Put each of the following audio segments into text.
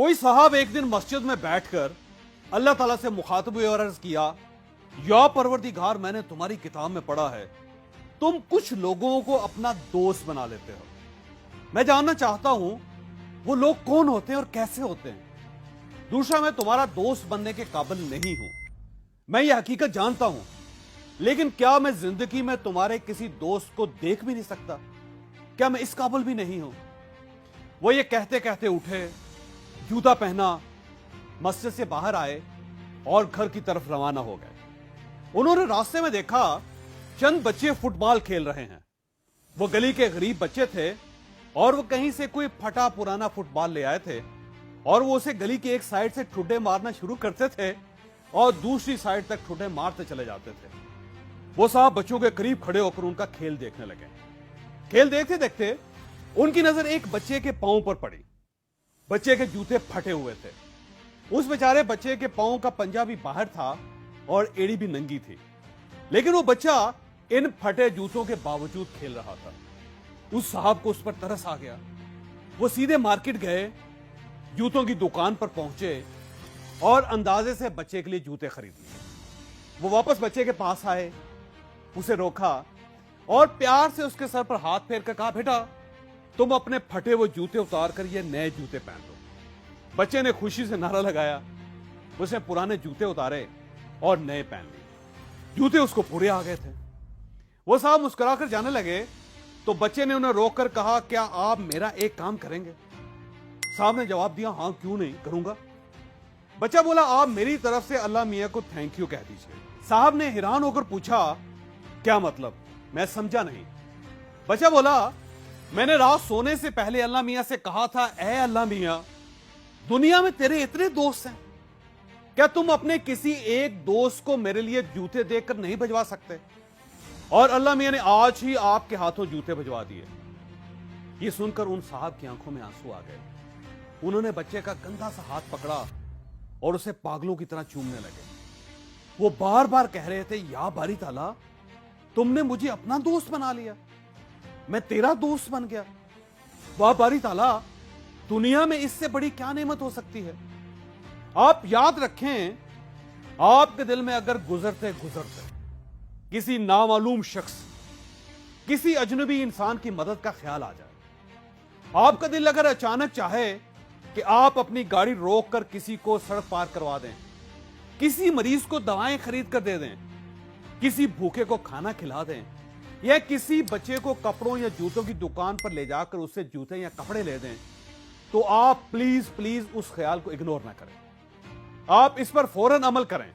कोई साहब एक दिन मस्जिद में बैठकर अल्लाह ताला से मुखातब हुए और अर्ज किया, या परवरदिगार, मैंने तुम्हारी किताब में पढ़ा है तुम कुछ लोगों को अपना दोस्त बना लेते हो। मैं जानना चाहता हूं वो लोग कौन होते हैं और कैसे होते हैं। दूसरा, मैं तुम्हारा दोस्त बनने के काबिल नहीं हूं, मैं ये हकीकत जानता हूं, लेकिन क्या मैं जिंदगी में तुम्हारे किसी दोस्त को देख भी नहीं सकता? क्या मैं इस काबिल भी नहीं हूं? वो ये कहते कहते उठे, जूता पहना, मस्जिद से बाहर आए और घर की तरफ रवाना हो गए। उन्होंने रास्ते में देखा चंद बच्चे फुटबॉल खेल रहे हैं। वो गली के गरीब बच्चे थे और वो कहीं से कोई फटा पुराना फुटबॉल ले आए थे और वो उसे गली की एक साइड से ठुड्डे मारना शुरू करते थे और दूसरी साइड तक ठुड्डे मारते चले जाते थे। वो साहब बच्चों के करीब खड़े होकर उनका खेल देखने लगे। खेल देखते देखते उनकी नजर एक बच्चे के पांव पर पड़ी। बच्चे के जूते फटे हुए थे। उस बेचारे बच्चे के पांव का पंजा भी बाहर था और एड़ी भी नंगी थी, लेकिन वो बच्चा इन फटे जूतों के बावजूद खेल रहा था। उस साहब को उस पर तरस आ गया। वो सीधे मार्केट गए, जूतों की दुकान पर पहुंचे और अंदाजे से बच्चे के लिए जूते खरीद लिए। वो वापस बच्चे के पास आए, उसे रोका और प्यार से उसके सर पर हाथ फेर कर कहा, बेटा तुम अपने फटे वो जूते उतार कर ये नए जूते पहन लो। बच्चे ने खुशी से नारा लगाया। उसने पुराने जूते उतारे और नए पहन लिए। जूते उसको पूरे आ गए थे। वो साहब मुस्कुराकर जाने लगे तो बच्चे ने उन्हें रोककर कहा, क्या आप मेरा एक काम करेंगे? साहब ने जवाब दिया, हाँ क्यों नहीं, करूंगा। बच्चा बोला, आप मेरी तरफ से अल्लाह मियां को थैंक यू कह दीजिए। साहब ने हैरान होकर पूछा, क्या मतलब? मैं समझा नहीं। बच्चा बोला, मैंने रात सोने से पहले अल्लाह मियां से कहा था, ऐ अल्लाह मियां, दुनिया में तेरे इतने दोस्त हैं, क्या तुम अपने किसी एक दोस्त को मेरे लिए जूते देकर नहीं भिजवा सकते? और अल्लाह मियां ने आज ही आपके हाथों जूते भिजवा दिए। ये सुनकर उन साहब की आंखों में आंसू आ गए। उन्होंने बच्चे का गंदा सा हाथ पकड़ा और उसे पागलों की तरह चूमने लगे। वो बार बार कह रहे थे, या बारी ताला, तुमने मुझे अपना दोस्त बना लिया, मैं तेरा दोस्त बन गया। वाह बारी ताला, दुनिया में इससे बड़ी क्या नेमत हो सकती है। आप याद रखें, आपके दिल में अगर गुजरते गुजरते किसी नामालूम शख्स, किसी अजनबी इंसान की मदद का ख्याल आ जाए, आपका दिल अगर अचानक चाहे कि आप अपनी गाड़ी रोककर किसी को सड़क पार करवा दें, किसी मरीज को दवाएं खरीद कर दे दें, किसी भूखे को खाना खिला दें, या किसी बच्चे को कपड़ों या जूतों की दुकान पर ले जाकर उससे जूते या कपड़े ले दें, तो आप प्लीज प्लीज उस ख्याल को इग्नोर ना करें। आप इस पर फौरन अमल करें,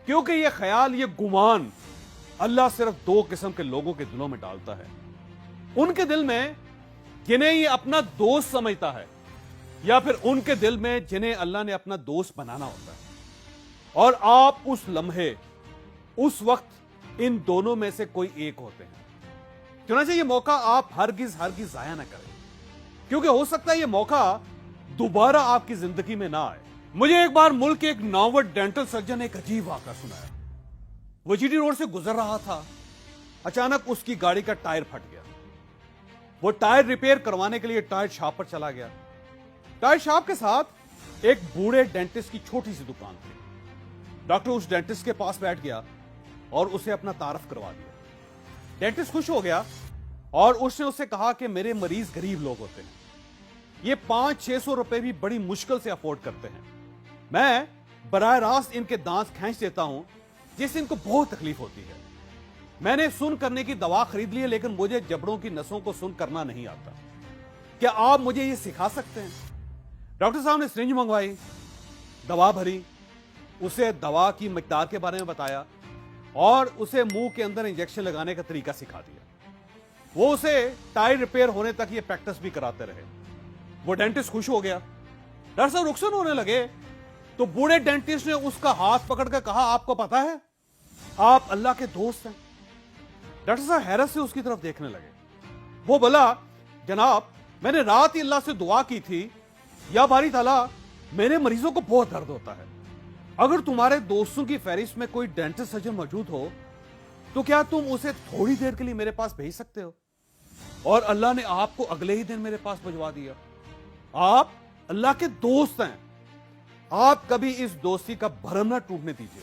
क्योंकि यह ख्याल, यह गुमान अल्लाह सिर्फ दो किस्म के लोगों के दिलों में डालता है। उनके दिल में जिन्हें ये अपना दोस्त समझता है, या फिर उनके दिल में जिन्हें अल्लाह ने अपना दोस्त बनाना होता है। और आप उस लम्हे, उस वक्त इन दोनों में से कोई एक होते हैं। चुनांचे ये मौका आप हरगिज हरगिज जाया ना करें, क्योंकि हो सकता है ये मौका दोबारा आपकी जिंदगी में ना आए। मुझे एक बार मुल्क के एक नामवर डेंटल सर्जन ने एक अजीब वाक़ा सुनाया। वो जीटी रोड से गुजर रहा था, अचानक उसकी गाड़ी का टायर फट गया। वो टायर रिपेयर करवाने के लिए टायर शॉप पर चला गया। टायर शॉप के साथ एक बूढ़े डेंटिस्ट की छोटी सी दुकान थी। डॉक्टर उस डेंटिस्ट के पास बैठ गया और उसे अपना तारफ करवा दिया। डेंटिस्ट खुश हो गया और उसने उससे कहा कि मेरे मरीज गरीब लोग होते हैं, ये 500-600 रुपए भी बड़ी मुश्किल से अफोर्ड करते हैं। मैं बराह रास्त इनके दांत खींच देता हूं, जिससे इनको बहुत तकलीफ होती है। मैंने सुन करने की दवा खरीद ली है, लेकिन मुझे जबड़ों की नसों को सुन करना नहीं आता। क्या आप मुझे ये सिखा सकते हैं? डॉक्टर साहब ने सिरिंज मंगवाई, दवा भरी, उसे दवा की मिकदार के बारे में बताया और उसे मुंह के अंदर इंजेक्शन लगाने का तरीका सिखा दिया। वो उसे टायर रिपेयर होने तक ये प्रैक्टिस भी कराते रहे। वो डेंटिस्ट खुश हो गया। डॉक्टर साहब रुखसत होने लगे तो बूढ़े डेंटिस्ट ने उसका हाथ पकड़कर कहा, आपको पता है आप अल्लाह के दोस्त हैं। डॉक्टर साहब हैरत से उसकी तरफ देखने लगे। वो बोला, जनाब मैंने रात ही अल्लाह से दुआ की थी, या बारी ताला मेरे मरीजों को बहुत दर्द होता है, अगर तुम्हारे दोस्तों की फहरिस्त में कोई डेंटिस्ट सर्जन मौजूद हो तो क्या तुम उसे थोड़ी देर के लिए मेरे पास भेज सकते हो? और अल्लाह ने आपको अगले ही दिन मेरे पास भिजवा दिया। आप اللہ کے دوست ہیں, آپ کبھی اس دوستی کا بھرم نہ ٹوٹنے دیجیے.